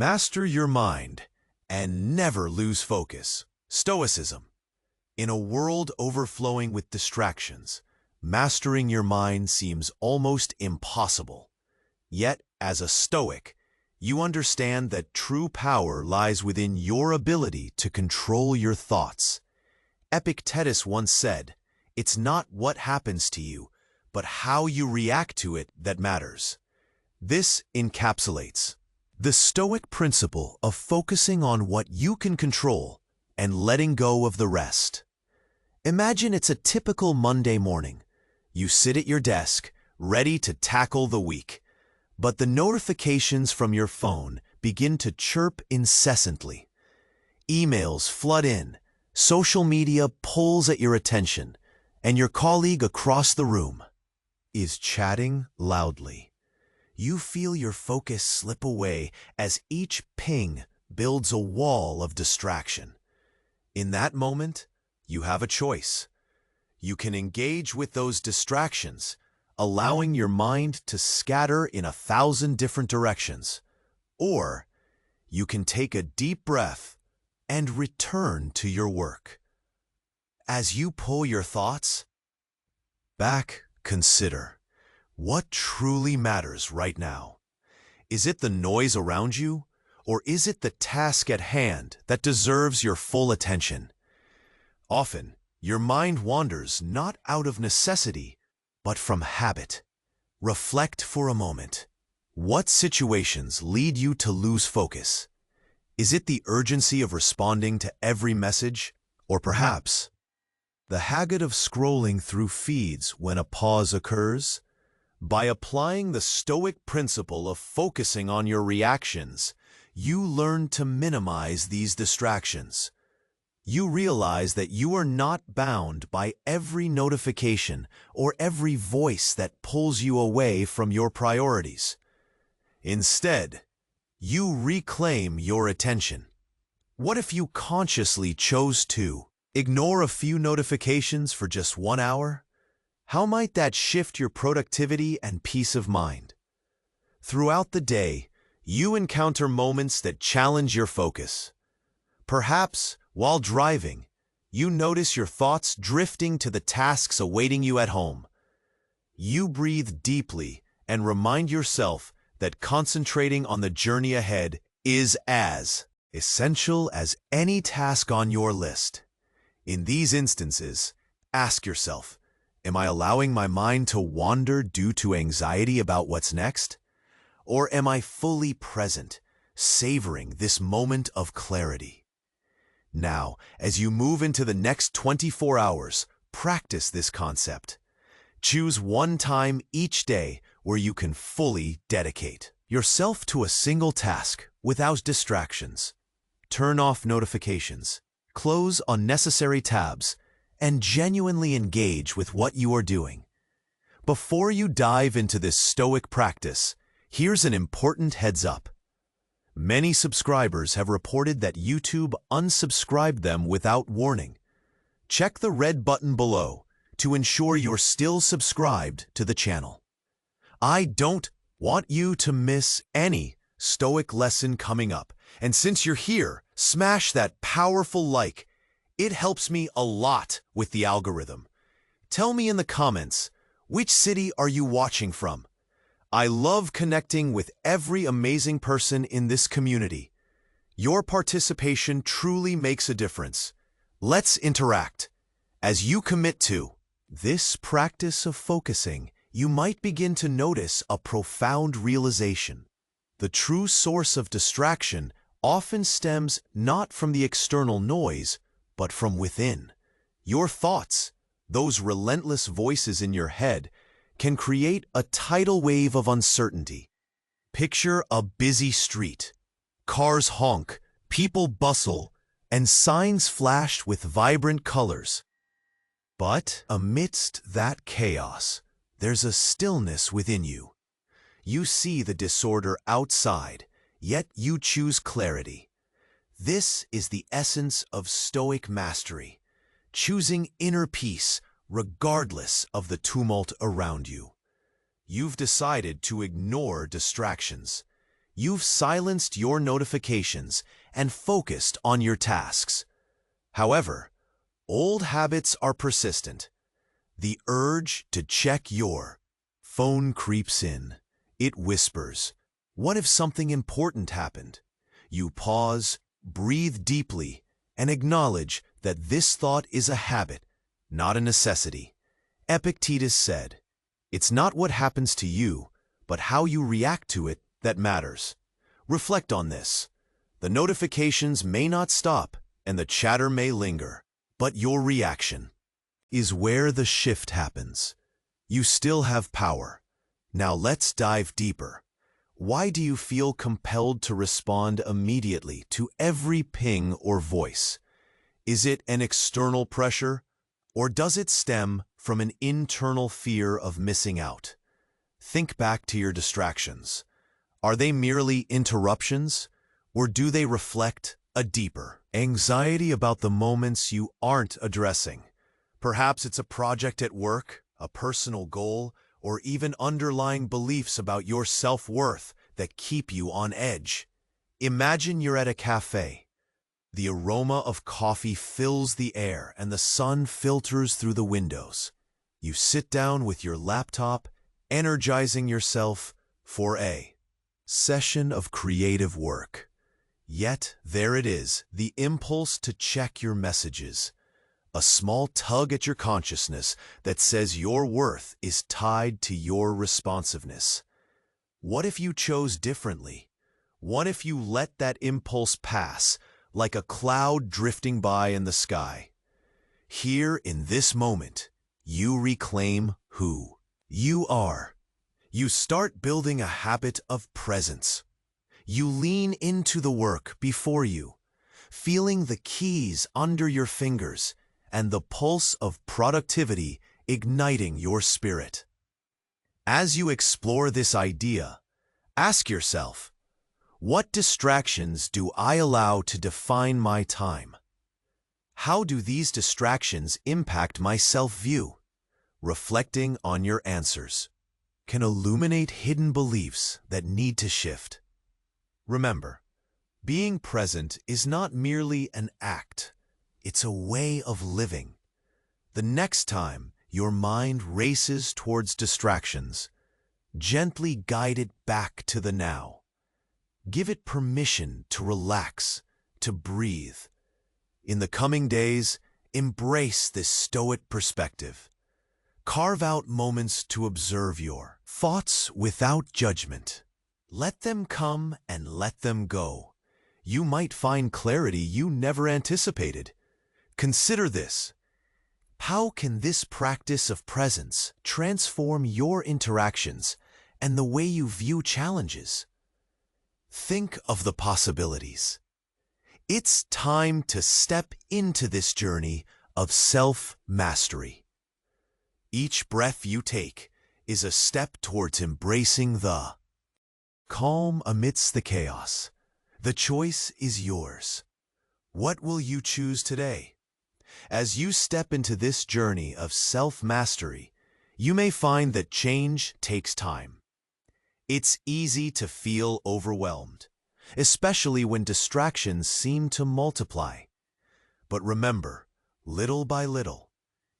Master your mind and never lose focus. Stoicism. In a world overflowing with distractions, mastering your mind seems almost impossible. Yet, as a Stoic, you understand that true power lies within your ability to control your thoughts. Epictetus once said, "It's not what happens to you, but how you react to it that matters." This encapsulates the Stoic principle of focusing on what you can control and letting go of the rest. Imagine it's a typical Monday morning. You sit at your desk, ready to tackle the week, but the notifications from your phone begin to chirp incessantly. Emails flood in, social media pulls at your attention, and your colleague across the room is chatting loudly. You feel your focus slip away as each ping builds a wall of distraction. In that moment, you have a choice. You can engage with those distractions, allowing your mind to scatter in 1,000 different directions. Or you can take a deep breath and return to your work. As you pull your thoughts back, consider, what truly matters right now? Is it the noise around you, or is it the task at hand that deserves your full attention? Often, your mind wanders not out of necessity, but from habit. Reflect for a moment. What situations lead you to lose focus? Is it the urgency of responding to every message, or perhaps the habit of scrolling through feeds when a pause occurs? By applying the Stoic principle of focusing on your reactions, you learn to minimize these distractions. You realize that you are not bound by every notification or every voice that pulls you away from your priorities. Instead, you reclaim your attention. What if you consciously chose to ignore a few notifications for just 1 hour? How might that shift your productivity and peace of mind? Throughout the day, you encounter moments that challenge your focus. Perhaps, while driving, you notice your thoughts drifting to the tasks awaiting you at home. You breathe deeply and remind yourself that concentrating on the journey ahead is as essential as any task on your list. In these instances, ask yourself, am I allowing my mind to wander due to anxiety about what's next? Or am I fully present, savoring this moment of clarity? Now, as you move into the next 24 hours, practice this concept. Choose one time each day where you can fully dedicate yourself to a single task without distractions. Turn off notifications, close unnecessary tabs, and genuinely engage with what you are doing. Before you dive into this Stoic practice, here's an important heads up. Many subscribers have reported that YouTube unsubscribed them without warning. Check the red button below to ensure you're still subscribed to the channel. I don't want you to miss any Stoic lesson coming up, and since you're here, smash that powerful like. It helps me a lot with the algorithm. Tell me in the comments, which city are you watching from? I love connecting with every amazing person in this community. Your participation truly makes a difference. Let's interact. As you commit to this practice of focusing, you might begin to notice a profound realization. The true source of distraction often stems not from the external noise, but from within. Your thoughts, those relentless voices in your head, can create a tidal wave of uncertainty. Picture a busy street. Cars honk, people bustle, and signs flash with vibrant colors. But amidst that chaos, there's a stillness within you. You see the disorder outside, yet you choose clarity. This is the essence of Stoic mastery, choosing inner peace regardless of the tumult around you. You've decided to ignore distractions. you've silenced your notifications and focused on your tasks. However, old habits are persistent. The urge to check your phone creeps in. It whispers, "What if something important happened?" You pause, breathe deeply, and acknowledge that this thought is a habit, not a necessity. Epictetus said, "It's not what happens to you, but how you react to it that matters." Reflect on this. The notifications may not stop, and the chatter may linger, but your reaction is where the shift happens. You still have power. Now let's dive deeper. Why do you feel compelled to respond immediately to every ping or voice? Is it an external pressure, or does it stem from an internal fear of missing out? Think back to your distractions. Are they merely interruptions, or do they reflect a deeper anxiety about the moments you aren't addressing? Perhaps it's a project at work, a personal goal, or even underlying beliefs about your self-worth that keep you on edge. Imagine you're at a cafe. The aroma of coffee fills the air and the sun filters through the windows. You sit down with your laptop, energizing yourself for a session of creative work. Yet, there it is, the impulse to check your messages. A small tug at your consciousness that says your worth is tied to your responsiveness. What if you chose differently? What if you let that impulse pass, like a cloud drifting by in the sky? Here, in this moment, you reclaim who you are. You start building a habit of presence. You lean into the work before you, feeling the keys under your fingers and the pulse of productivity igniting your spirit. As you explore this idea, ask yourself, what distractions do I allow to define my time? How do these distractions impact my self-view? Reflecting on your answers can illuminate hidden beliefs that need to shift. Remember, being present is not merely an act. It's a way of living. The next time your mind races towards distractions, gently guide it back to the now. Give it permission to relax, to breathe. In the coming days, embrace this stoic perspective. Carve out moments to observe your thoughts without judgment. Let them come and let them go. You might find clarity you never anticipated. Consider this. How can this practice of presence transform your interactions and the way you view challenges? Think of the possibilities. It's time to step into this journey of self-mastery. Each breath you take is a step towards embracing the calm amidst the chaos. The choice is yours. What will you choose today? As you step into this journey of self-mastery, you may find that change takes time. It's easy to feel overwhelmed, especially when distractions seem to multiply. But remember, little by little,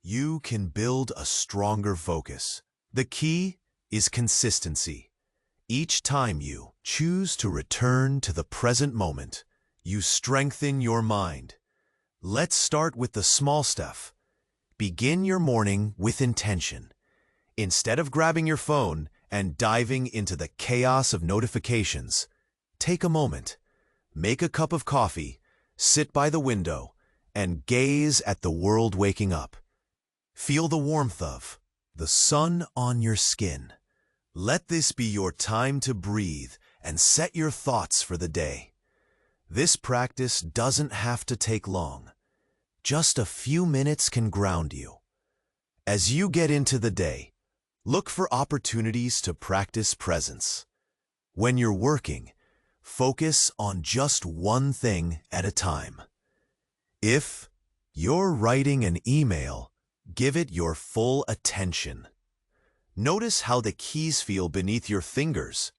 you can build a stronger focus. The key is consistency. Each time you choose to return to the present moment, you strengthen your mind. Let's start with the small stuff. Begin your morning with intention. Instead of grabbing your phone and diving into the chaos of notifications, take a moment, make a cup of coffee, sit by the window, and gaze at the world waking up. Feel the warmth of the sun on your skin. Let this be your time to breathe and set your thoughts for the day. This practice doesn't have to take long. Just a few minutes can ground you. As you get into the day, look for opportunities to practice presence. When you're working, focus on just one thing at a time. If you're writing an email, give it your full attention. Notice how the keys feel beneath your fingers.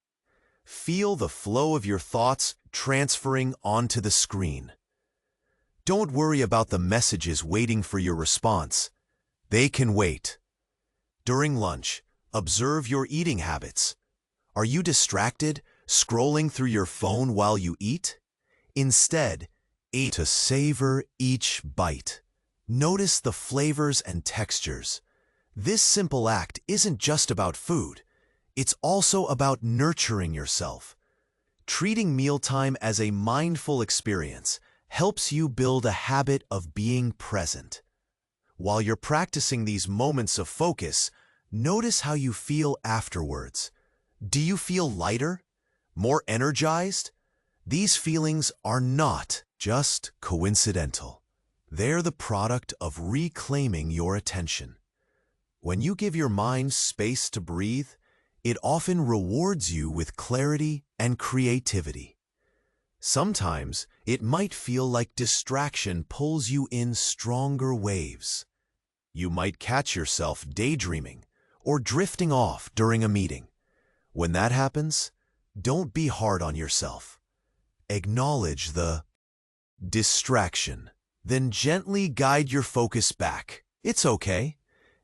Feel the flow of your thoughts transferring onto the screen. Don't worry about the messages waiting for your response. They can wait. During lunch, observe your eating habits. Are you distracted, scrolling through your phone while you eat? Instead, eat to savor each bite. Notice the flavors and textures. This simple act isn't just about food. It's also about nurturing yourself. Treating mealtime as a mindful experience helps you build a habit of being present. While you're practicing these moments of focus, notice how you feel afterwards. Do you feel lighter? More energized? These feelings are not just coincidental. They're the product of reclaiming your attention. When you give your mind space to breathe, it often rewards you with clarity and creativity. Sometimes it might feel like distraction pulls you in stronger waves. You might catch yourself daydreaming or drifting off during a meeting. When that happens, don't be hard on yourself. Acknowledge the distraction, then gently guide your focus back. It's okay.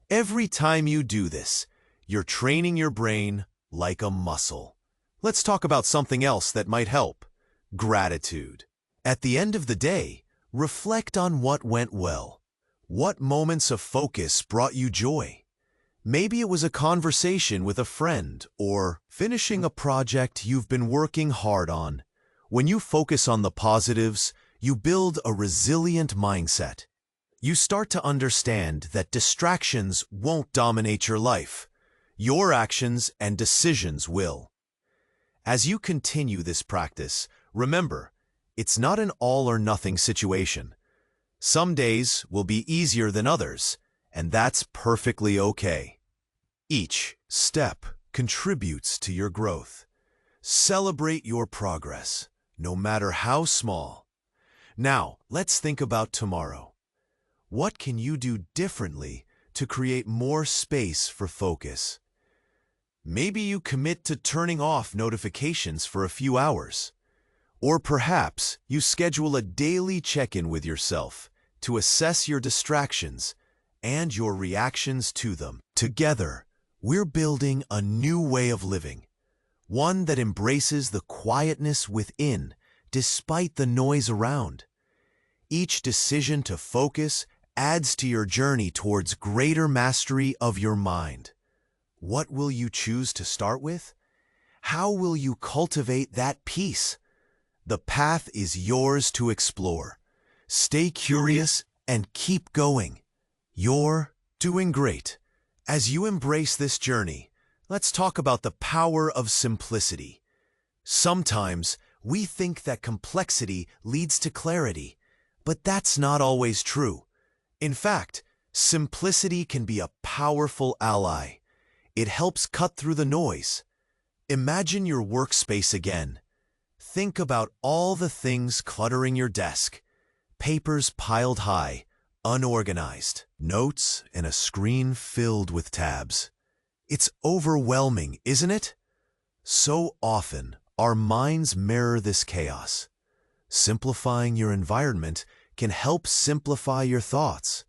Every time you do this, you're training your brain like a muscle. Let's talk about something else that might help. Gratitude. At the end of the day, reflect on what went well. What moments of focus brought you joy? Maybe it was a conversation with a friend or finishing a project you've been working hard on. When you focus on the positives, you build a resilient mindset. You start to understand that distractions won't dominate your life. Your actions and decisions will. As you continue this practice, remember, it's not an all-or-nothing situation. Some days will be easier than others, and that's perfectly okay. Each step contributes to your growth. Celebrate your progress, no matter how small. Now, let's think about tomorrow. What can you do differently to create more space for focus? Maybe you commit to turning off notifications for a few hours. Or perhaps you schedule a daily check-in with yourself to assess your distractions and your reactions to them. Together, we're building a new way of living, one that embraces the quietness within despite the noise around. Each decision to focus adds to your journey towards greater mastery of your mind. What will you choose to start with? How will you cultivate that peace? The path is yours to explore. Stay curious and keep going. You're doing great. As you embrace this journey, let's talk about the power of simplicity. Sometimes we think that complexity leads to clarity, but that's not always true. In fact, simplicity can be a powerful ally. It helps cut through the noise. Imagine your workspace again. Think about all the things cluttering your desk. Papers piled high, unorganized, notes and a screen filled with tabs. It's overwhelming, isn't it? So often, our minds mirror this chaos. Simplifying your environment can help simplify your thoughts.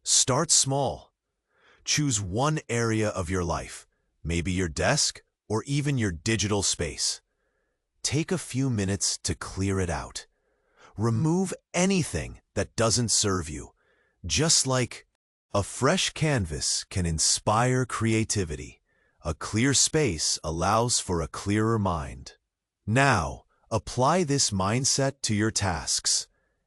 Start small. Choose one area of your life, maybe your desk or even your digital space. Take a few minutes to clear it out. Remove anything that doesn't serve you. Just like a fresh canvas can inspire creativity, a clear space allows for a clearer mind. Now, apply this mindset to your tasks.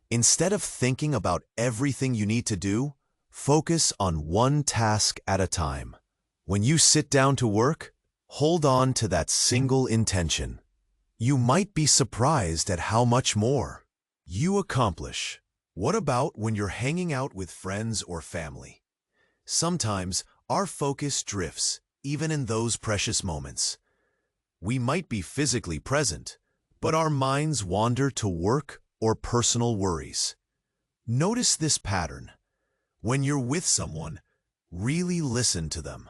Instead of thinking about everything you need to do, focus on one task at a time. When you sit down to work, hold on to that single intention. You might be surprised at how much more you accomplish. What about when you're hanging out with friends or family? Sometimes our focus drifts, even in those precious moments. We might be physically present, but our minds wander to work or personal worries. Notice this pattern. When you're with someone, really listen to them.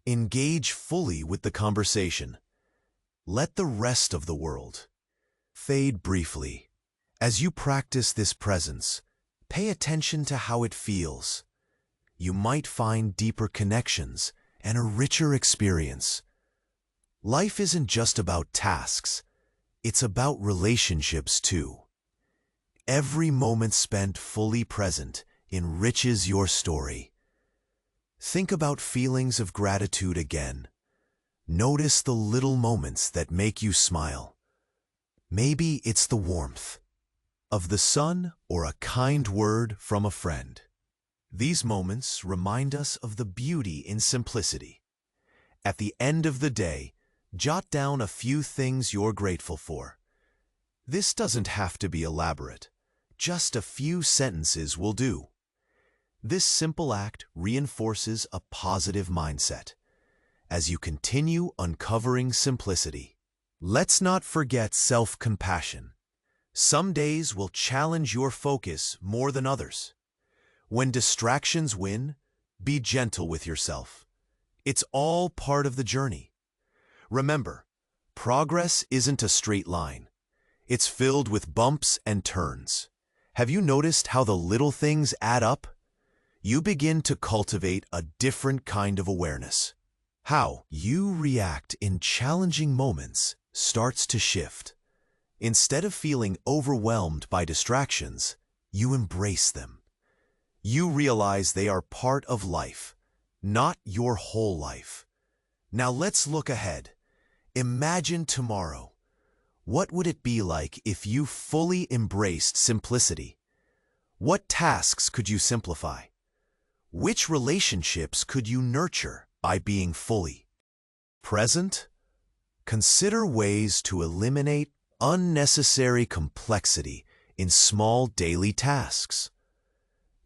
Engage fully with the conversation. Let the rest of the world fade briefly. As you practice this presence, pay attention to how it feels. You might find deeper connections and a richer experience. Life isn't just about tasks, it's about relationships too. Every moment spent fully present enriches your story. Think about feelings of gratitude again. Notice the little moments that make you smile. Maybe it's the warmth of the sun or a kind word from a friend. These moments remind us of the beauty in simplicity. At the end of the day, jot down a few things you're grateful for. This doesn't have to be elaborate. Just a few sentences will do. This simple act reinforces a positive mindset. As you continue uncovering simplicity, let's not forget self-compassion. Some days will challenge your focus more than others. When distractions win, be gentle with yourself. It's all part of the journey. Remember, progress isn't a straight line. It's filled with bumps and turns. Have you noticed how the little things add up? You begin to cultivate a different kind of awareness. How you react in challenging moments starts to shift. Instead of feeling overwhelmed by distractions, you embrace them. You realize they are part of life, not your whole life. Now let's look ahead. Imagine tomorrow. What would it be like if you fully embraced simplicity? What tasks could you simplify? Which relationships could you nurture by being fully present? Consider ways to eliminate unnecessary complexity in small daily tasks.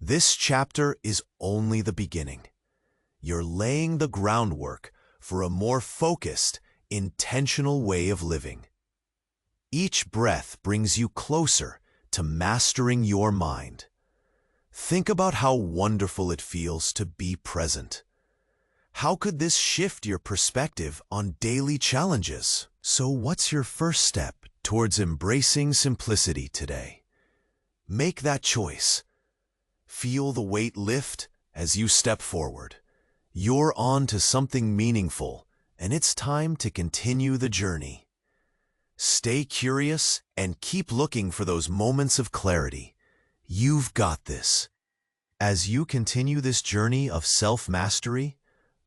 This chapter is only the beginning. You're laying the groundwork for a more focused, intentional way of living. Each breath brings you closer to mastering your mind. Think about how wonderful it feels to be present. How could this shift your perspective on daily challenges? So what's your first step towards embracing simplicity today? Make that choice. Feel the weight lift as you step forward. You're on to something meaningful, and it's time to continue the journey. Stay curious and keep looking for those moments of clarity. You've got this. As you continue this journey of self-mastery,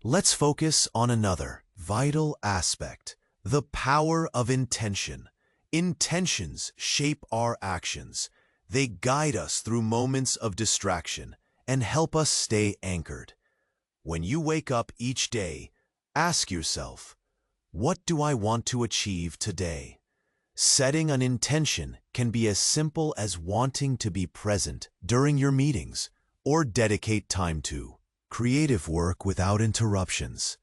let's focus on another vital aspect, the power of intention. Intentions shape our actions. They guide us through moments of distraction and help us stay anchored. When you wake up each day, ask yourself, what do I want to achieve today? Setting an intention can be as simple as wanting to be present during your meetings or dedicate time to creative work without interruptions.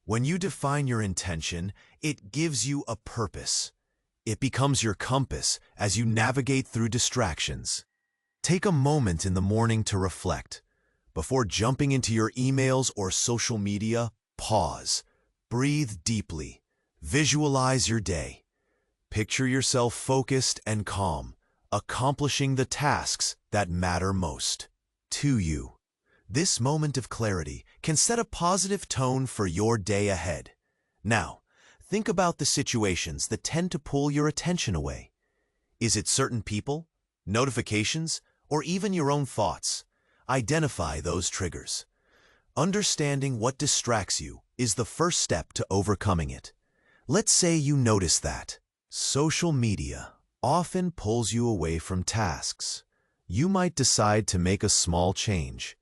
When you define your intention, it gives you a purpose. It becomes your compass as you navigate through distractions. Take a moment in the morning to reflect. Before jumping into your emails or social media, pause. Breathe deeply. Visualize your day. Picture yourself focused and calm, accomplishing the tasks that matter most to you. This moment of clarity can set a positive tone for your day ahead. Now, think about the situations that tend to pull your attention away. Is it certain people, notifications, or even your own thoughts? Identify those triggers. Understanding what distracts you is the first step to overcoming it. Let's say you notice that social media often pulls you away from tasks. You might decide to make a small change.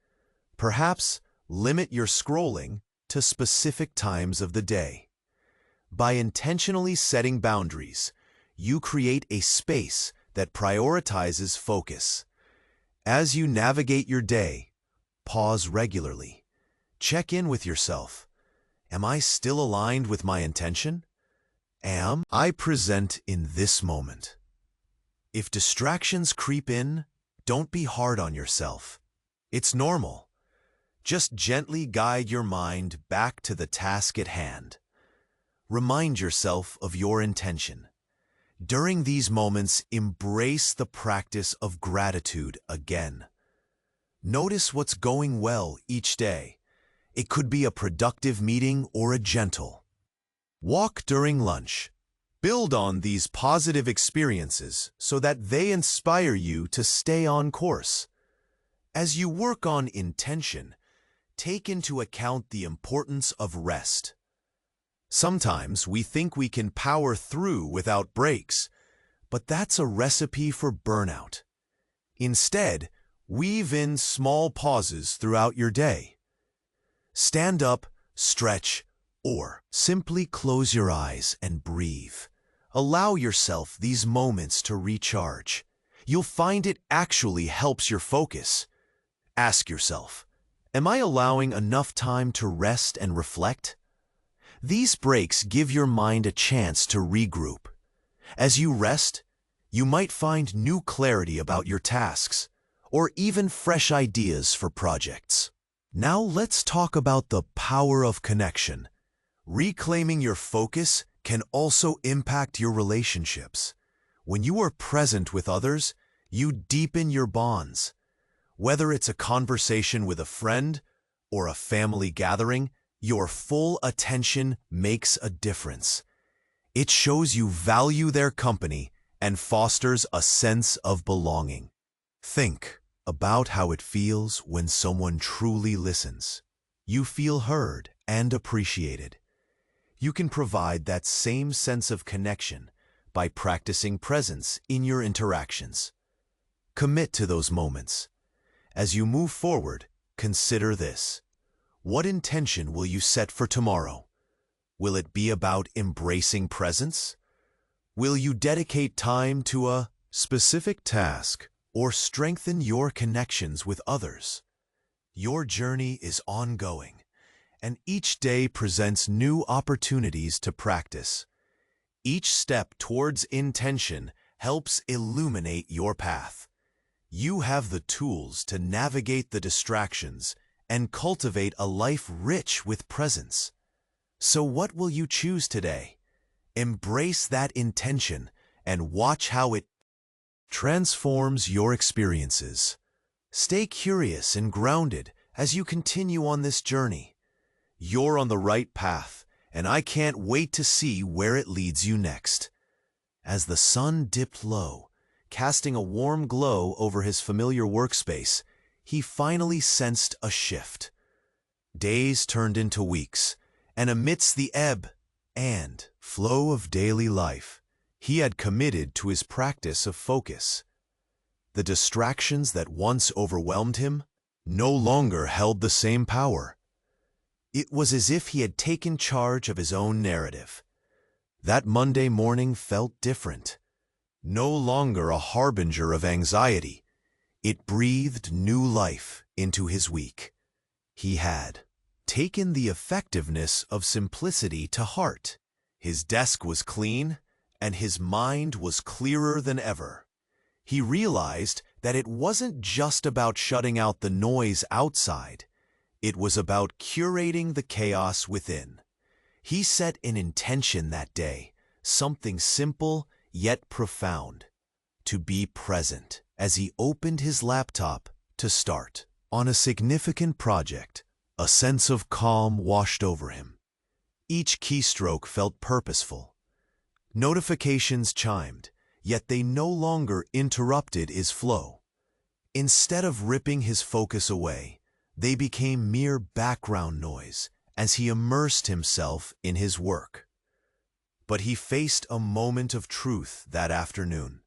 Perhaps limit your scrolling to specific times of the day. By intentionally setting boundaries, you create a space that prioritizes focus. As you navigate your day, pause regularly. Check in with yourself. Am I still aligned with my intention? Am I present in this moment? If distractions creep in, don't be hard on yourself. It's normal. Just gently guide your mind back to the task at hand. remind yourself of your intention. During these moments, embrace the practice of gratitude again. Notice what's going well each day. It could be a productive meeting or a gentle walk during lunch. Build on these positive experiences so that they inspire you to stay on course. As you work on intention, take into account the importance of rest. Sometimes we think we can power through without breaks, but that's a recipe for burnout. Instead, weave in small pauses throughout your day. Stand up, stretch, or simply close your eyes and breathe. Allow yourself these moments to recharge. You'll find it actually helps your focus. Ask yourself, am I allowing enough time to rest and reflect? These breaks give your mind a chance to regroup. As you rest, you might find new clarity about your tasks, or even fresh ideas for projects. Now let's talk about the power of connection. Reclaiming your focus can also impact your relationships. When you are present with others, you deepen your bonds. Whether it's a conversation with a friend or a family gathering, your full attention makes a difference. It shows you value their company and fosters a sense of belonging. Think about how it feels when someone truly listens. You feel heard and appreciated. You can provide that same sense of connection by practicing presence in your interactions. Commit to those moments. As you move forward, consider this. What intention will you set for tomorrow? Will it be about embracing presence? Will you dedicate time to a specific task or strengthen your connections with others? Your journey is ongoing, and each day presents new opportunities to practice. Each step towards intention helps illuminate your path. You have the tools to navigate the distractions and cultivate a life rich with presence. So what will you choose today? Embrace that intention and watch how it transforms your experiences. Stay curious and grounded as you continue on this journey. You're on the right path, and I can't wait to see where it leads you next. As the sun dipped low, casting a warm glow over his familiar workspace, he finally sensed a shift. Days turned into weeks, and amidst the ebb and flow of daily life, he had committed to his practice of focus. The distractions that once overwhelmed him no longer held the same power. It was as if he had taken charge of his own narrative. That Monday morning felt different. No longer a harbinger of anxiety, it breathed new life into his week. He had taken the effectiveness of simplicity to heart. His desk was clean, and his mind was clearer than ever. He realized that it wasn't just about shutting out the noise outside. It was about curating the chaos within. He set an intention that day, something simple yet profound: to be present. As he opened his laptop to start on a significant project, a sense of calm washed over him. Each keystroke felt purposeful. Notifications chimed, yet they no longer interrupted his flow. Instead of ripping his focus away, they became mere background noise as he immersed himself in his work. But he faced a moment of truth that afternoon.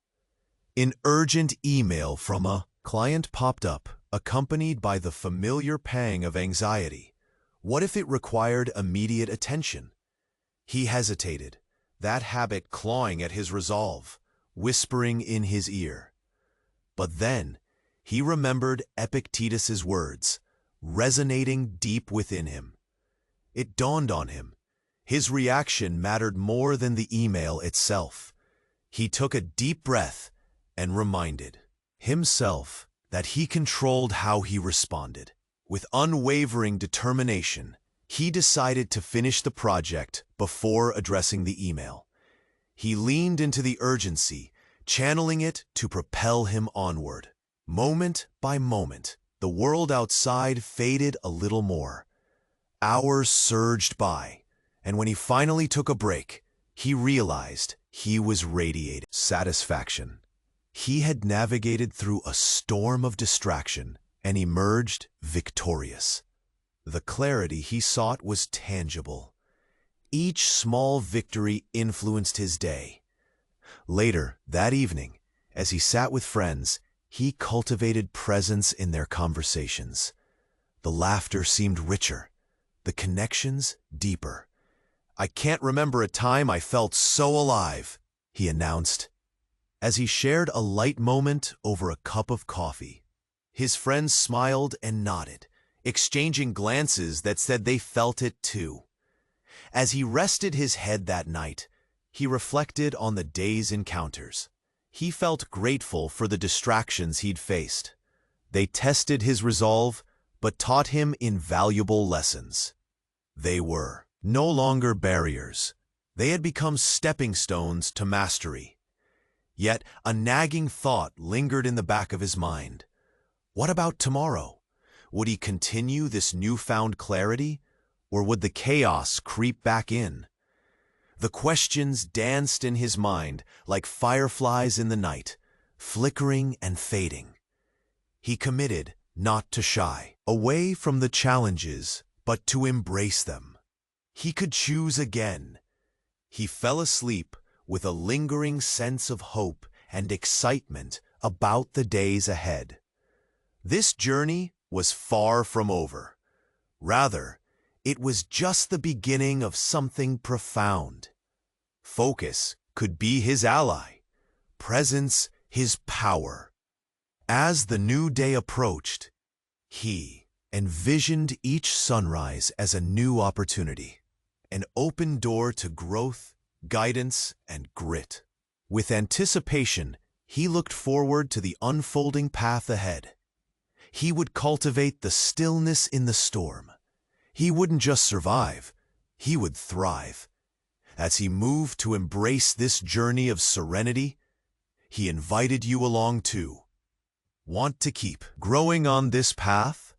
An urgent email from a client popped up, accompanied by the familiar pang of anxiety. What if it required immediate attention? He hesitated, that habit clawing at his resolve, whispering in his ear. But then he remembered Epictetus's words, resonating deep within him. It dawned on him. His reaction mattered more than the email itself. He took a deep breath and reminded himself that he controlled how he responded. With unwavering determination, he decided to finish the project before addressing the email. He leaned into the urgency, channeling it to propel him onward. Moment by moment, the world outside faded a little more. Hours surged by, and when he finally took a break, he realized he was radiating satisfaction. He had navigated through a storm of distraction and emerged victorious. The clarity he sought was tangible. Each small victory influenced his day. Later, that evening, as he sat with friends, he cultivated presence in their conversations. The laughter seemed richer, the connections deeper. "I can't remember a time I felt so alive," he announced, as he shared a light moment over a cup of coffee. His friends smiled and nodded, exchanging glances that said they felt it too. As he rested his head that night, he reflected on the day's encounters. He felt grateful for the distractions he'd faced. They tested his resolve, but taught him invaluable lessons. They were no longer barriers. They had become stepping stones to mastery. Yet a nagging thought lingered in the back of his mind. What about tomorrow? Would he continue this newfound clarity, or would the chaos creep back in? The questions danced in his mind like fireflies in the night, flickering and fading. He committed not to shy away from the challenges, but to embrace them. He could choose again. He fell asleep with a lingering sense of hope and excitement about the days ahead. This journey was far from over. Rather, it was just the beginning of something profound. Focus could be his ally, presence his power. As the new day approached, he envisioned each sunrise as a new opportunity, an open door to growth, guidance, and grit. With anticipation, he looked forward to the unfolding path ahead. He would cultivate the stillness in the storm. He wouldn't just survive, he would thrive. As he moved to embrace this journey of serenity, he invited you along too. Want to keep growing on this path?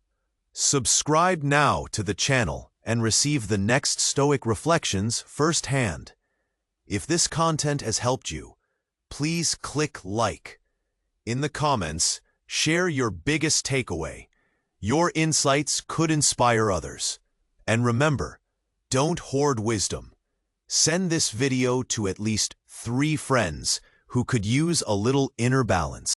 Subscribe now to the channel and receive the next Stoic reflections firsthand. If this content has helped you, please click like. In the comments, share your biggest takeaway. Your insights could inspire others. And remember, don't hoard wisdom. Send this video to at least 3 friends who could use a little inner balance.